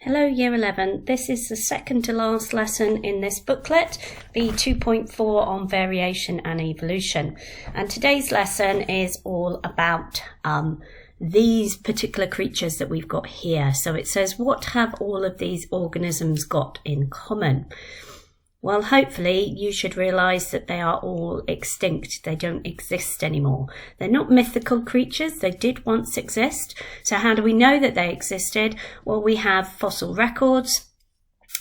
Hello Year 11, this is the second to last lesson in this booklet, B2.4 on variation and evolution. And today's lesson is all about these particular creatures that we've got here. So it says, what have all of these organisms got in common? Well, hopefully you should realise that they are all extinct. They don't exist anymore. They're not mythical creatures. They did once exist. So how do we know that they existed? Well, we have fossil records.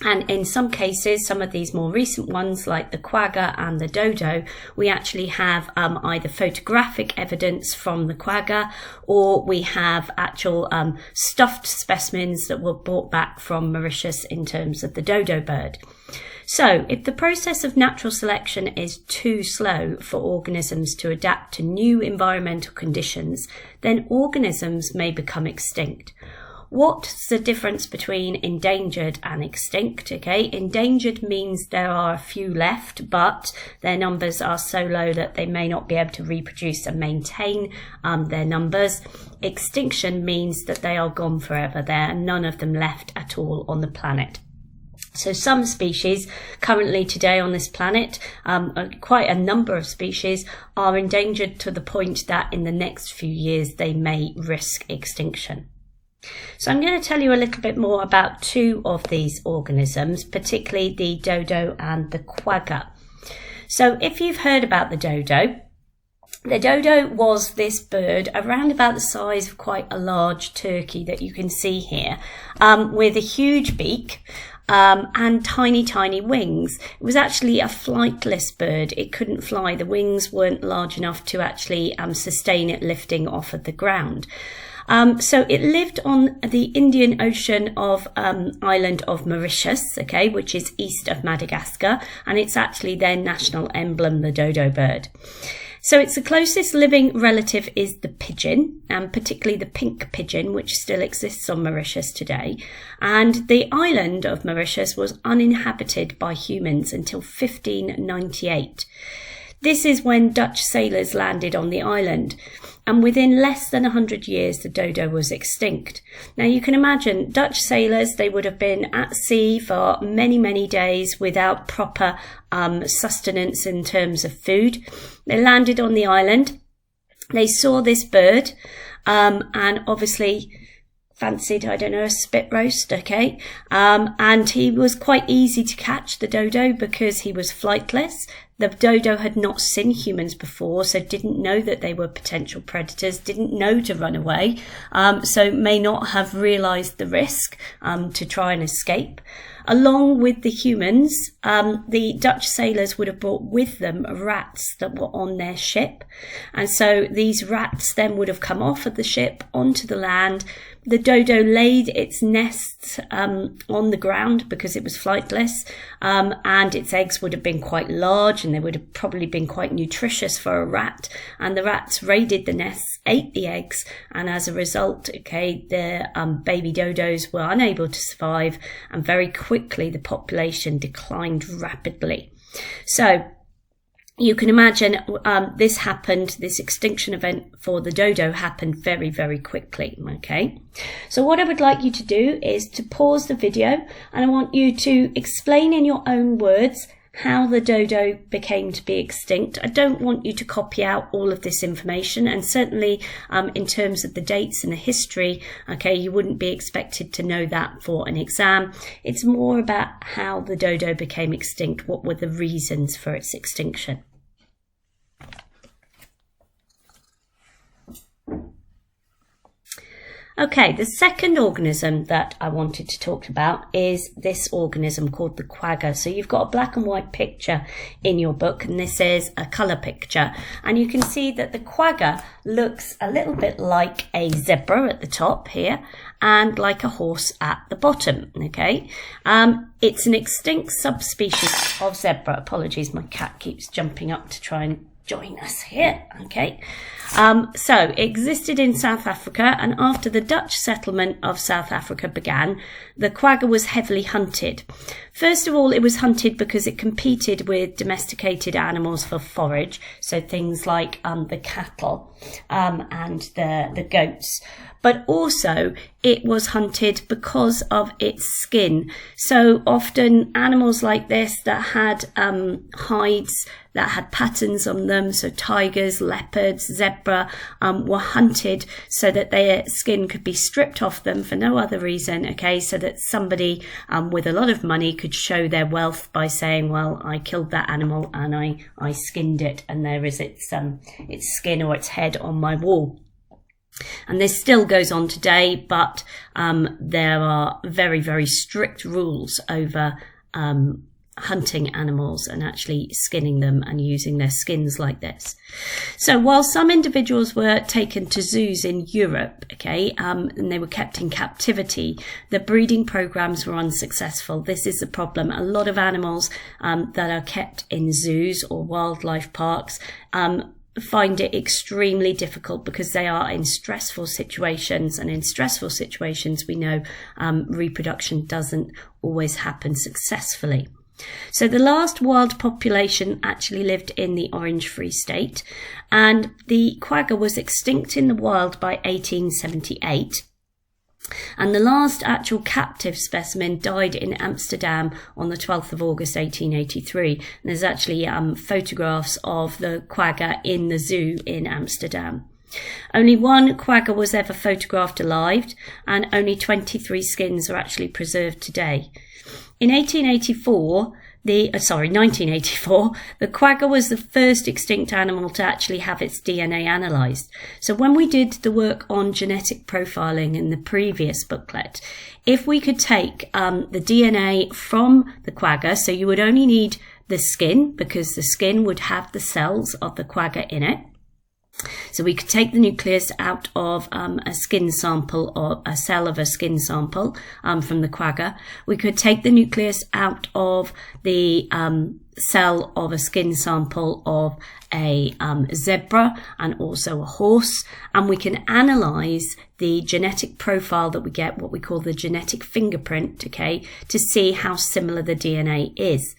And in some cases, some of these more recent ones, like the quagga and the dodo, we actually have either photographic evidence from the quagga, or we have actual stuffed specimens that were brought back from Mauritius in terms of the dodo bird. So if the process of natural selection is too slow for organisms to adapt to new environmental conditions, then organisms may become extinct. What's the difference between endangered and extinct? Okay, endangered means there are a few left, but their numbers are so low that they may not be able to reproduce and maintain their numbers. Extinction means that they are gone forever. There are none of them left at all on the planet. So some species currently today on this planet, quite a number of species, are endangered to the point that in the next few years they may risk extinction. So I'm going to tell you a little bit more about two of these organisms, particularly the dodo and the quagga. So if you've heard about the dodo was this bird around about the size of quite a large turkey that you can see here, with a huge beak. And tiny wings. It was actually a flightless bird. It couldn't fly. The wings weren't large enough to actually sustain it lifting off of the ground. So it lived on the Indian Ocean of island of Mauritius, okay, which is east of Madagascar, and it's actually their national emblem, the dodo bird. So its the closest living relative is the pigeon, and particularly the pink pigeon, which still exists on Mauritius today. And the island of Mauritius was uninhabited by humans until 1598. This is when Dutch sailors landed on the island, and within less than 100 years the dodo was extinct. Now you can imagine Dutch sailors, they would have been at sea for many days without proper sustenance in terms of food. They landed on the island, they saw this bird and obviously fancied, I don't know, a spit roast, okay? And he was quite easy to catch, the dodo, because he was flightless. The dodo had not seen humans before, so didn't know that they were potential predators, didn't know to run away, so may not have realised the risk to try and escape. Along with the humans, the Dutch sailors would have brought with them rats that were on their ship. And so these rats then would have come off of the ship onto the land. The dodo laid its nests on the ground because it was flightless, and its eggs would have been quite large and they would have probably been quite nutritious for a rat. And the rats raided the nests, ate the eggs, and as a result, okay, the baby dodos were unable to survive, and very quickly the population declined rapidly. So you can imagine this extinction event for the dodo happened very quickly, okay? So what I would like you to do is to pause the video, and I want you to explain in your own words how the dodo became to be extinct. I don't want you to copy out all of this information, and certainly in terms of the dates and the history, okay, you wouldn't be expected to know that for an exam. It's more about how the dodo became extinct, what were the reasons for its extinction. Okay, the second organism that I wanted to talk about is this organism called the quagga. So you've got a black and white picture in your book, and this is a colour picture. And you can see that the quagga looks a little bit like a zebra at the top here and like a horse at the bottom, okay? It's an extinct subspecies of zebra. Apologies, my cat keeps jumping up to try and join us here, okay? So it existed in South Africa, and after the Dutch settlement of South Africa began, the quagga was heavily hunted. First of all, it was hunted because it competed with domesticated animals for forage, so things like the cattle and the goats. But also it was hunted because of its skin. So often animals like this that had hides that had patterns on them, so tigers, leopards, zebra, were hunted so that their skin could be stripped off them for no other reason, okay, so that somebody with a lot of money could show their wealth by saying, well, I killed that animal and I skinned it, and there is its skin or its head on my wall. And this still goes on today, but there are very, very strict rules over hunting animals and actually skinning them and using their skins like this. So while some individuals were taken to zoos in Europe, okay, and they were kept in captivity, the breeding programs were unsuccessful. This is the problem. A lot of animals that are kept in zoos or wildlife parks find it extremely difficult because they are in stressful situations, and in stressful situations we know reproduction doesn't always happen successfully. So the last wild population actually lived in the Orange Free State, and the quagga was extinct in the wild by 1878. And the last actual captive specimen died in Amsterdam on the 12th of August 1883. And there's actually photographs of the quagga in the zoo in Amsterdam. Only one quagga was ever photographed alive, and only 23 skins are actually preserved today. In 1984, the quagga was the first extinct animal to actually have its DNA analysed. So when we did the work on genetic profiling in the previous booklet, if we could take the DNA from the quagga, so you would only need the skin, because the skin would have the cells of the quagga in it. So we could take the nucleus out of a skin sample, or a cell of a skin sample from the quagga. We could take the nucleus out of the cell of a skin sample of a zebra and also a horse, and we can analyse the genetic profile that we get, what we call the genetic fingerprint, okay, to see how similar the DNA is.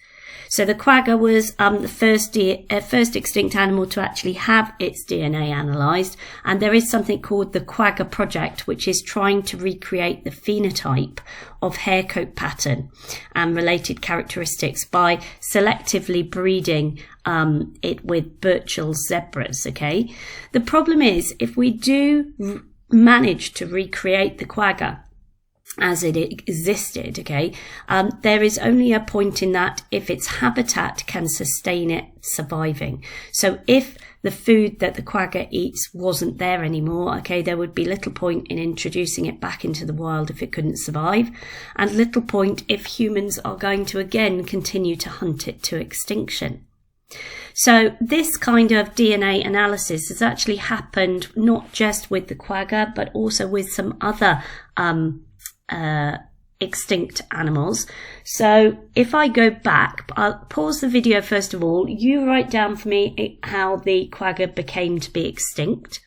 So the quagga was the first extinct animal to actually have its DNA analysed, and there is something called the Quagga Project, which is trying to recreate the phenotype of hair coat pattern and related characteristics by selectively breeding it with Burchell's zebras, okay? The problem is, if we do manage to recreate the quagga as it existed, okay, there is only a point in that if its habitat can sustain it surviving. So if the food that the quagga eats wasn't there anymore, okay, there would be little point in introducing it back into the wild if it couldn't survive, and little point if humans are going to again continue to hunt it to extinction. So this kind of DNA analysis has actually happened not just with the quagga, but also with some other extinct animals. So if I go back, I'll pause the video first of all. You write down for me how the quagga became to be extinct.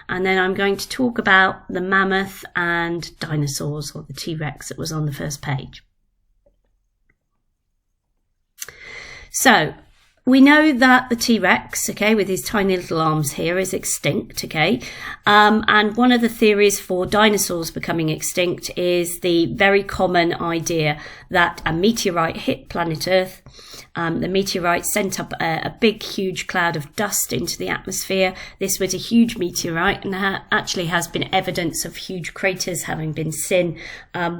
And then I'm going to talk about the mammoth and dinosaurs, or the T-Rex that was on the first page. So we know that the T-Rex, okay, with his tiny little arms here, is extinct, okay? And one of the theories for dinosaurs becoming extinct is the very common idea that a meteorite hit planet Earth. The meteorite sent up a big, huge cloud of dust into the atmosphere. This was a huge meteorite, and actually has been evidence of huge craters having been seen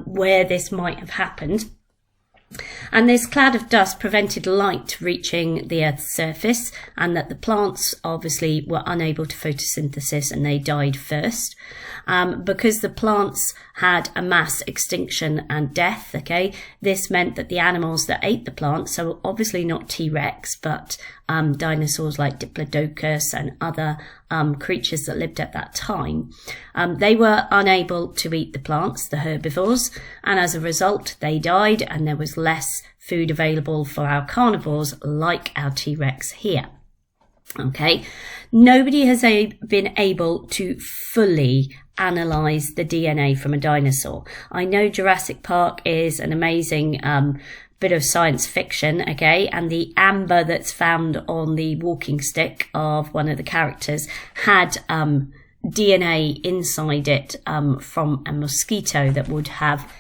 where this might have happened. And this cloud of dust prevented light reaching the Earth's surface, and that the plants obviously were unable to photosynthesis and they died first. Because the plants had a mass extinction and death, okay, this meant that the animals that ate the plants, so obviously not T-Rex, but dinosaurs like Diplodocus and other creatures that lived at that time, they were unable to eat the plants, the herbivores, and as a result they died, and there was less food available for our carnivores like our T-Rex here. Okay, nobody has been able to fully analyse the DNA from a dinosaur. I know Jurassic Park is an amazing bit of science fiction, okay, and the amber that's found on the walking stick of one of the characters had DNA inside it from a mosquito that would have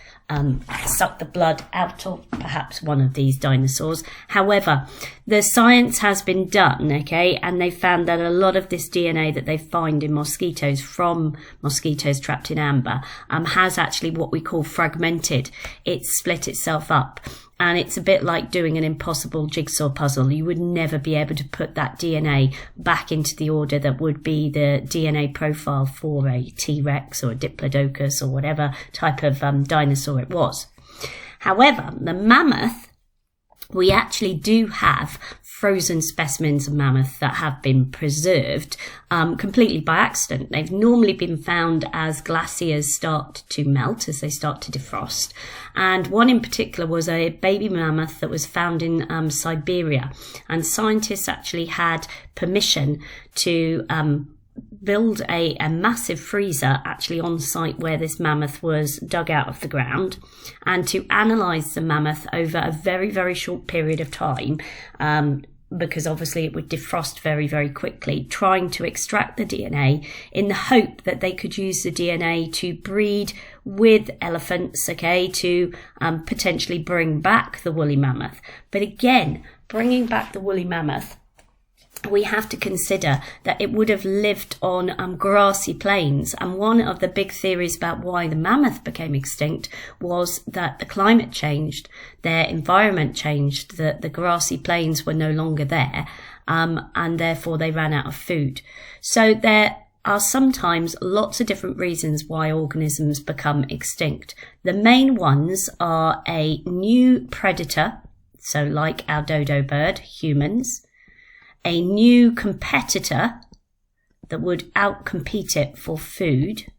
sucked the blood out of perhaps one of these dinosaurs. However, the science has been done, okay, and they found that a lot of this DNA that they find in mosquitoes from mosquitoes trapped in amber has actually what we call fragmented. It's split itself up. And it's a bit like doing an impossible jigsaw puzzle. You would never be able to put that DNA back into the order that would be the DNA profile for a T-Rex or a Diplodocus or whatever type of dinosaur it was. However, the mammoth, we actually do have frozen specimens of mammoth that have been preserved completely by accident. They've normally been found as glaciers start to melt, as they start to defrost. And one in particular was a baby mammoth that was found in Siberia. And scientists actually had permission to build a massive freezer actually on site where this mammoth was dug out of the ground, and to analyse the mammoth over a very, very short period of time, because obviously it would defrost very, very quickly, trying to extract the DNA in the hope that they could use the DNA to breed with elephants, okay, to potentially bring back the woolly mammoth. But again, bringing back the woolly mammoth, we have to consider that it would have lived on grassy plains. And one of the big theories about why the mammoth became extinct was that the climate changed, their environment changed, that the grassy plains were no longer there, and therefore they ran out of food. So there are sometimes lots of different reasons why organisms become extinct. The main ones are a new predator, so like our dodo bird, humans, a new competitor that would outcompete it for food,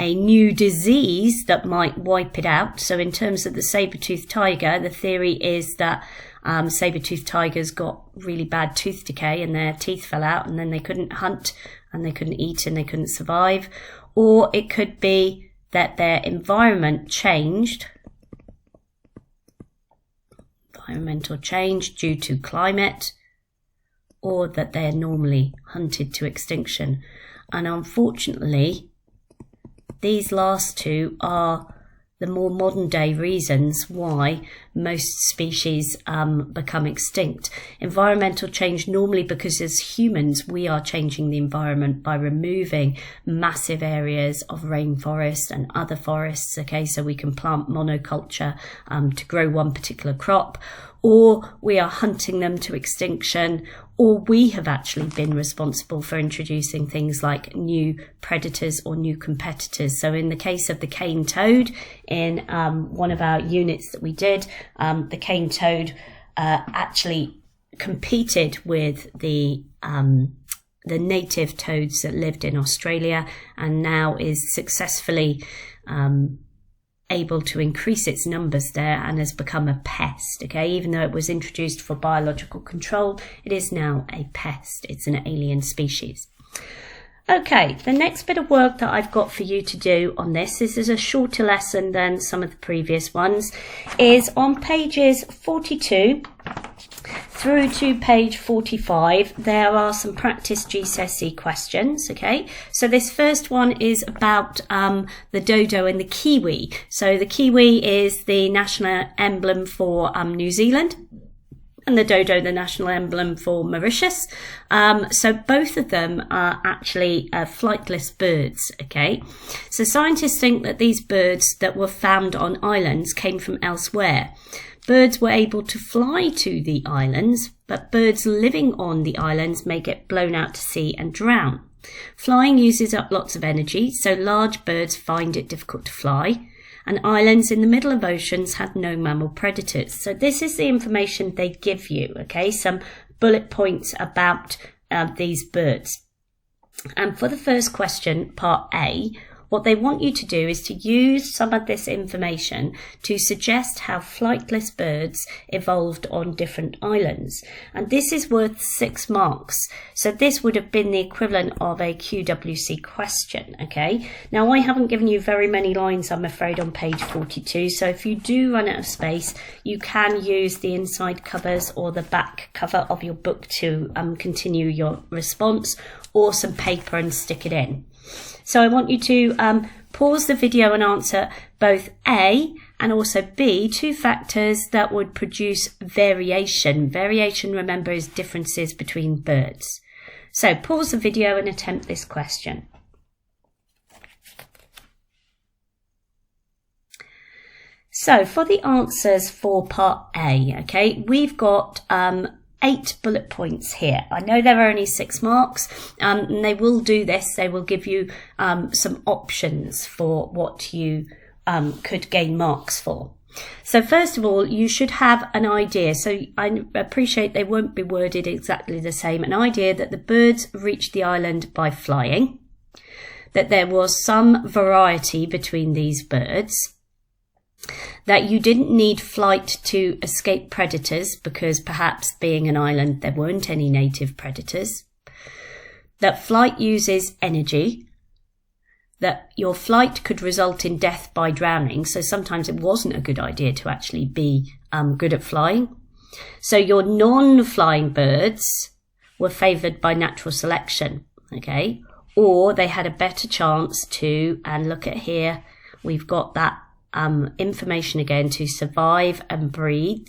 a new disease that might wipe it out. So in terms of the saber-toothed tiger, the theory is that saber-toothed tigers got really bad tooth decay and their teeth fell out, and then they couldn't hunt and they couldn't eat and they couldn't survive. Or it could be that their environment changed, environmental change due to climate, or that they're normally hunted to extinction. And unfortunately, these last two are the more modern day reasons why most species become extinct. Environmental change normally because as humans we are changing the environment by removing massive areas of rainforest and other forests, okay, so we can plant monoculture to grow one particular crop, or we are hunting them to extinction, or we have actually been responsible for introducing things like new predators or new competitors. So in the case of the cane toad, in one of our units that we did, the cane toad actually competed with the native toads that lived in Australia, and now is successfully able to increase its numbers there and has become a pest, okay? Even though it was introduced for biological control, it is now a pest. It's an alien species. Okay, the next bit of work that I've got for you to do on this is a shorter lesson than some of the previous ones, is on pages 42 through to page 45. There are some practice GCSE questions, okay? So this first one is about the dodo and the kiwi. So the kiwi is the national emblem for New Zealand, and the dodo the national emblem for Mauritius. So both of them are actually flightless birds, okay? So scientists think that these birds that were found on islands came from elsewhere. Birds were able to fly to the islands, but birds living on the islands may get blown out to sea and drown. Flying uses up lots of energy, so large birds find it difficult to fly, and islands in the middle of oceans have no mammal predators. So this is the information they give you, okay? Some bullet points about these birds. And for the first question, part A, what they want you to do is to use some of this information to suggest how flightless birds evolved on different islands. And this is worth 6 marks. So this would have been the equivalent of a QWC question, okay? Now, I haven't given you very many lines, I'm afraid, on page 42. So if you do run out of space, you can use the inside covers or the back cover of your book to continue your response, or some paper and stick it in. So I want you to pause the video and answer both A and also B, 2 factors that would produce variation. Variation, remember, is differences between birds. So pause the video and attempt this question. So for the answers for part A, okay, we've got 8 bullet points here. I know there are only 6 marks, and they will do this. They will give you some options for what you could gain marks for. So first of all, you should have an idea. So I appreciate they won't be worded exactly the same. An idea that the birds reached the island by flying, that there was some variety between these birds, that you didn't need flight to escape predators because perhaps being an island there weren't any native predators, that flight uses energy, that your flight could result in death by drowning, so sometimes it wasn't a good idea to actually be good at flying. So your non-flying birds were favoured by natural selection, okay, or they had a better chance to, and look at here, we've got that information again, to survive and breed.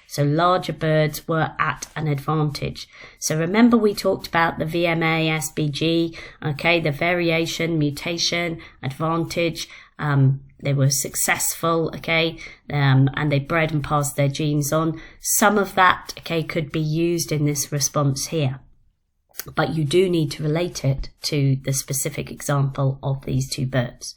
So larger birds were at an advantage. So remember we talked about the VMA, SBG, okay, the variation, mutation, advantage. They were successful, okay, and they bred and passed their genes on. Some of that, okay, could be used in this response here. But you do need to relate it to the specific example of these 2 birds.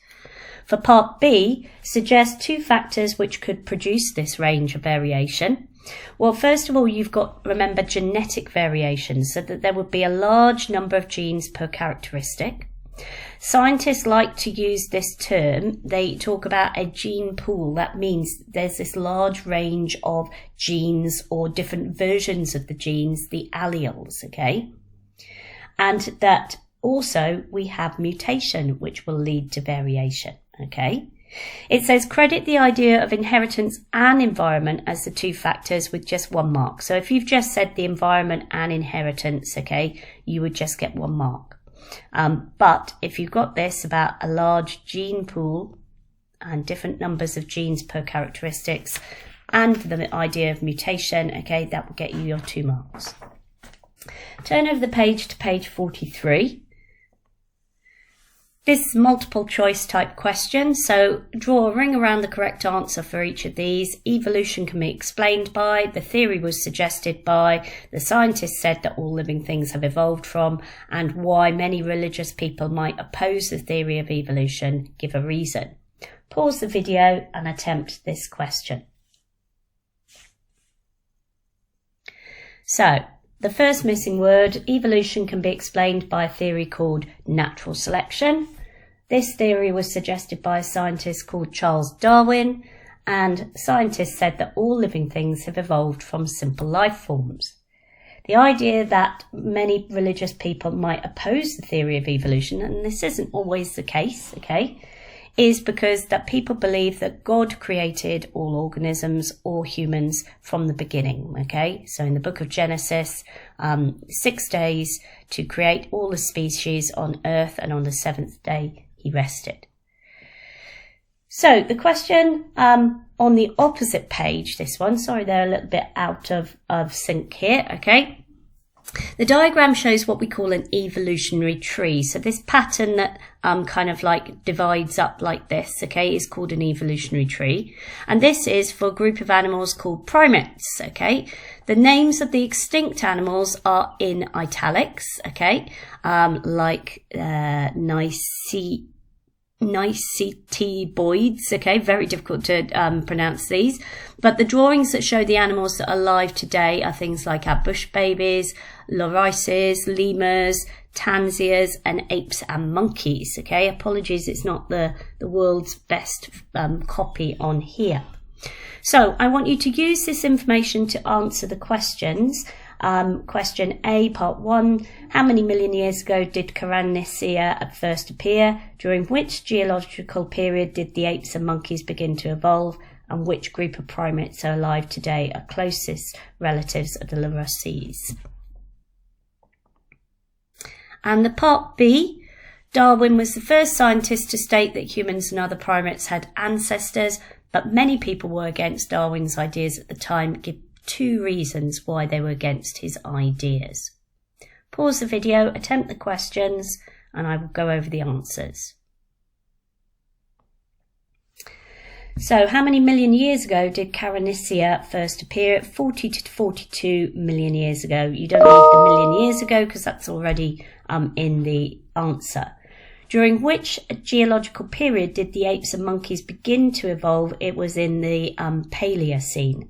For part B, suggest 2 factors which could produce this range of variation. Well, first of all, you've got, remember, genetic variation, so that there would be a large number of genes per characteristic. Scientists like to use this term. They talk about a gene pool. That means there's this large range of genes or different versions of the genes, the alleles, okay? And that also we have mutation, which will lead to variation. Okay, it says credit the idea of inheritance and environment as the 2 factors with just 1 mark. So if you've just said the environment and inheritance, okay, you would just get 1 mark. But if you've got this about a large gene pool and different numbers of genes per characteristics and the idea of mutation, okay, that will get you your 2 marks. Turn over the page to page 43. This is multiple choice type question, so draw a ring around the correct answer for each of these. Evolution can be explained by, the theory was suggested by, the scientists said that all living things have evolved from, and why many religious people might oppose the theory of evolution. Give a reason. Pause the video and attempt this question. So, the first missing word, evolution can be explained by a theory called natural selection. This theory was suggested by a scientist called Charles Darwin, and scientists said that all living things have evolved from simple life forms. The idea that many religious people might oppose the theory of evolution, and this isn't always the case, okay, is because that people believe that God created all organisms, all humans, from the beginning, okay? So in the book of Genesis, 6 days to create all the species on earth, and on the 7th day he rested. So the question on the opposite page, this one, sorry, they're a little bit out of sync here, okay? The diagram shows what we call an evolutionary tree. So this pattern that kind of like divides up like this, okay, is called an evolutionary tree. And this is for a group of animals called primates, okay? The names of the extinct animals are in italics, okay? Like nicetoids, okay, very difficult to pronounce these, but the drawings that show the animals that are alive today are things like our bush babies, lorises, lemurs, tansiers, and apes and monkeys, okay. Apologies, it's not the world's best copy on here. So I want you to use this information to answer the questions. Question A, part 1. How many million years ago did Caranisia first appear? During which geological period did the apes and monkeys begin to evolve? And which group of primates are alive today are closest relatives of the lorises? And the part B, Darwin was the first scientist to state that humans and other primates had ancestors, but many people were against Darwin's ideas at the time. Give 2 reasons why they were against his ideas. Pause the video, attempt the questions, and I will go over the answers. So, how many million years ago did Caranisia first appear? 40 to 42 million years ago. You don't need the million years ago because that's already in the answer. During which geological period did the apes and monkeys begin to evolve? It was in the Paleocene.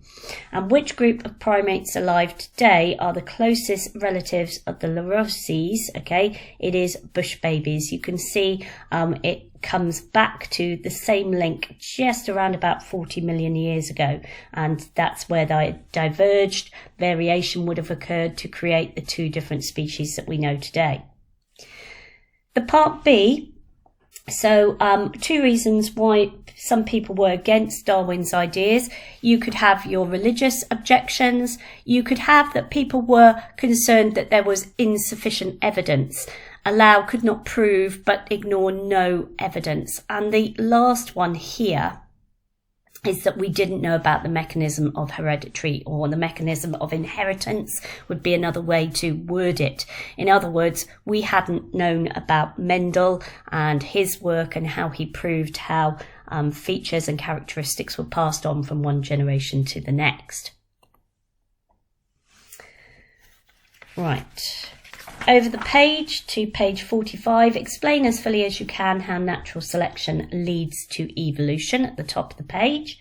And which group of primates alive today are the closest relatives of the lorises? Okay, it is bush babies. You can see it comes back to the same link just around about 40 million years ago, and that's where they diverged. Variation would have occurred to create the 2 different species that we know today. The part B, so 2 reasons why some people were against Darwin's ideas. You could have your religious objections. You could have that people were concerned that there was insufficient evidence. Allow could not prove but ignore no evidence. And the last one here is that we didn't know about the mechanism of hereditary, or the mechanism of inheritance would be another way to word it. In other words, we hadn't known about Mendel and his work and how he proved how features and characteristics were passed on from one generation to the next. Right. Over the page to page 45, explain as fully as you can how natural selection leads to evolution at the top of the page.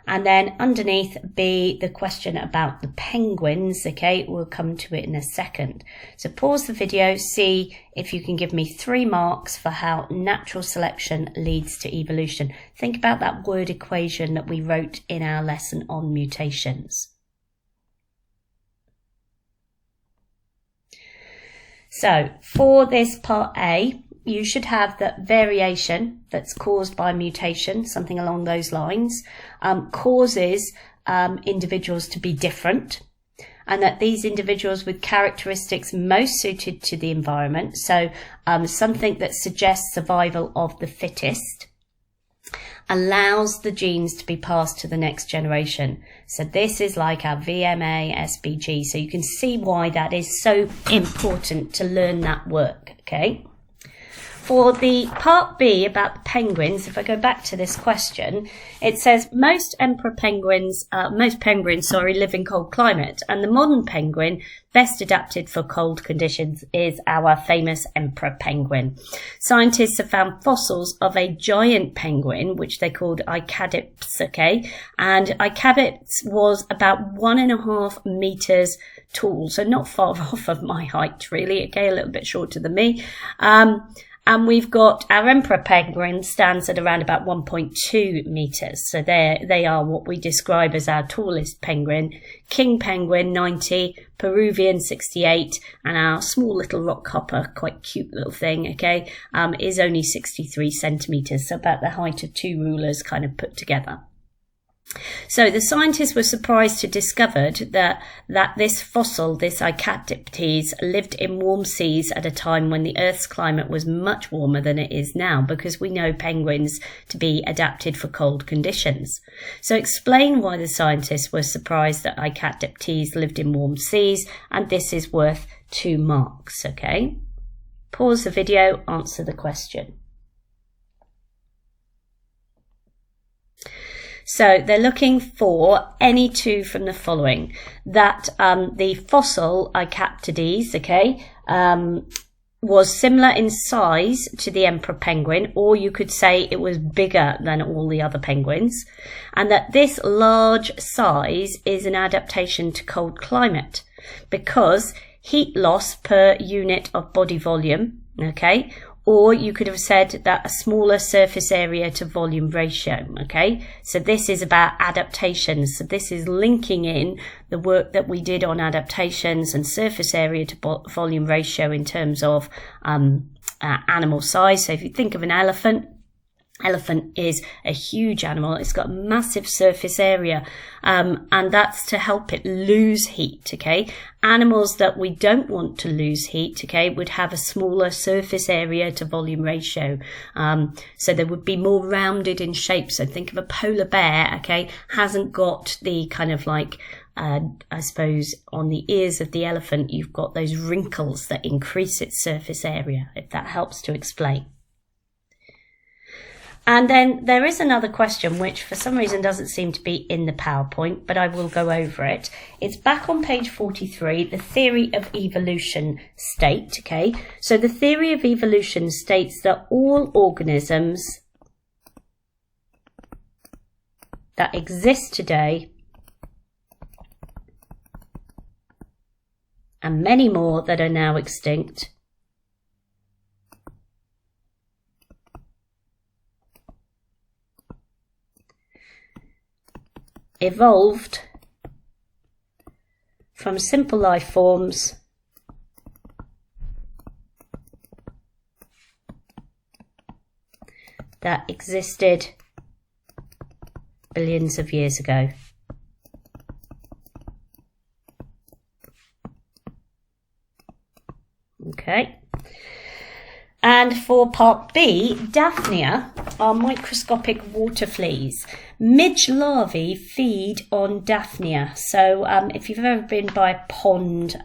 And then underneath B, the question about the penguins, okay, we'll come to it in a second. So pause the video, see if you can give me 3 marks for how natural selection leads to evolution. Think about that word equation that we wrote in our lesson on mutations. So for this part A, you should have that variation that's caused by mutation, something along those lines, causes individuals to be different, and that these individuals with characteristics most suited to the environment, so something that suggests survival of the fittest, allows the genes to be passed to the next generation. So this is like our VMA SBG. So you can see why that is so important to learn that work, okay? For the part B about the penguins, if I go back to this question, it says most penguins live in cold climate, and the modern penguin best adapted for cold conditions is our famous emperor penguin. Scientists have found fossils of a giant penguin, which they called Icadips, okay? And Icadips was about 1.5 meters tall, so not far off of my height, really, okay? A little bit shorter than me. And we've got our emperor penguin stands at around about 1.2 meters. So they are what we describe as our tallest penguin. King penguin, 90, Peruvian, 68, and our small little rockhopper, quite cute little thing, okay, is only 63 centimeters. So about the height of 2 rulers kind of put together. So the scientists were surprised to discover that this fossil, this Icadiptes, lived in warm seas at a time when the Earth's climate was much warmer than it is now, because we know penguins to be adapted for cold conditions. So explain why the scientists were surprised that Icadiptes lived in warm seas, and this is worth 2 marks, okay? Pause the video, answer the question. So they're looking for any 2 from the following. That the fossil Icadiptes, okay, was similar in size to the emperor penguin, or you could say it was bigger than all the other penguins, and that this large size is an adaptation to cold climate because heat loss per unit of body volume, okay? Or you could have said that a smaller surface area to volume ratio, okay? So this is about adaptations. So this is linking in the work that we did on adaptations and surface area to volume ratio in terms of animal size. So if you think of an elephant is a huge animal. It's got massive surface area, and that's to help it lose heat, okay? Animals that we don't want to lose heat, okay, would have a smaller surface area to volume ratio. So they would be more rounded in shape. So think of a polar bear, okay, hasn't got the kind of like, I suppose on the ears of the elephant, you've got those wrinkles that increase its surface area, if that helps to explain. And then there is another question, which for some reason doesn't seem to be in the PowerPoint, but I will go over it. It's back on page 43, the theory of evolution state, okay? So the theory of evolution states that all organisms that exist today, and many more that are now extinct, evolved from simple life forms that existed billions of years ago. Okay. And for part B, Daphnia are microscopic water fleas. Midge larvae feed on Daphnia. So if you've ever been by a pond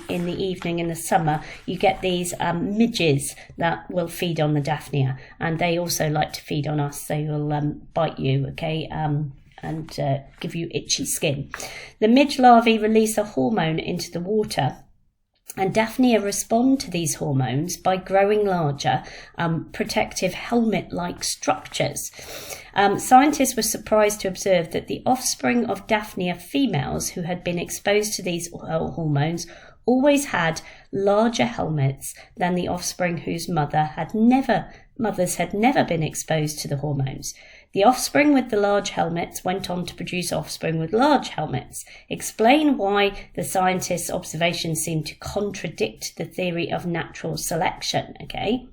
in the evening in the summer, you get these midges that will feed on the Daphnia. And they also like to feed on us. They will bite you, okay, and give you itchy skin. The midge larvae release a hormone into the water, and Daphnia respond to these hormones by growing larger, protective helmet-like structures. Scientists were surprised to observe that the offspring of Daphnia females who had been exposed to these hormones always had larger helmets than the offspring whose mothers had never been exposed to the hormones. The offspring with the large helmets went on to produce offspring with large helmets. Explain why the scientists' observations seem to contradict the theory of natural selection, okay?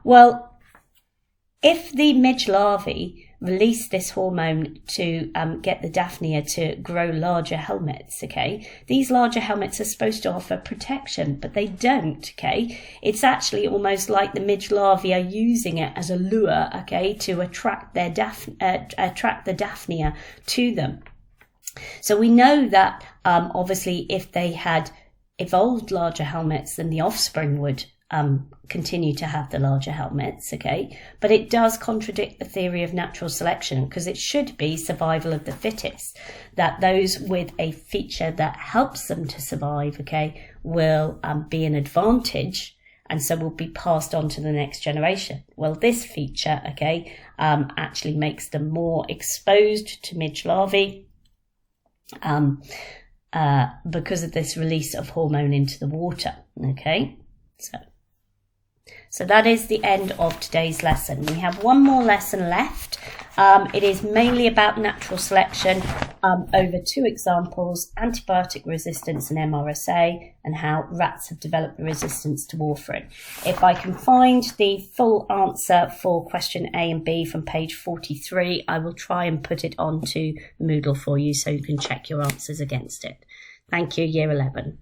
Well, if the midge larvae release this hormone to get the Daphnia to grow larger helmets, okay? These larger helmets are supposed to offer protection, but they don't, okay? It's actually almost like the midge larvae are using it as a lure, okay, to attract their attract the Daphnia to them. So we know that obviously if they had evolved larger helmets, then the offspring would continue to have the larger helmets, okay? But it does contradict the theory of natural selection, because it should be survival of the fittest, that those with a feature that helps them to survive, okay, will be an advantage, and so will be passed on to the next generation. Well, this feature, okay, actually makes them more exposed to midge larvae because of this release of hormone into the water, okay? So that is the end of today's lesson. We have one more lesson left. It is mainly about natural selection over 2 examples, antibiotic resistance and MRSA, and how rats have developed the resistance to warfarin. If I can find the full answer for question A and B from page 43, I will try and put it onto Moodle for you so you can check your answers against it. Thank you, Year 11.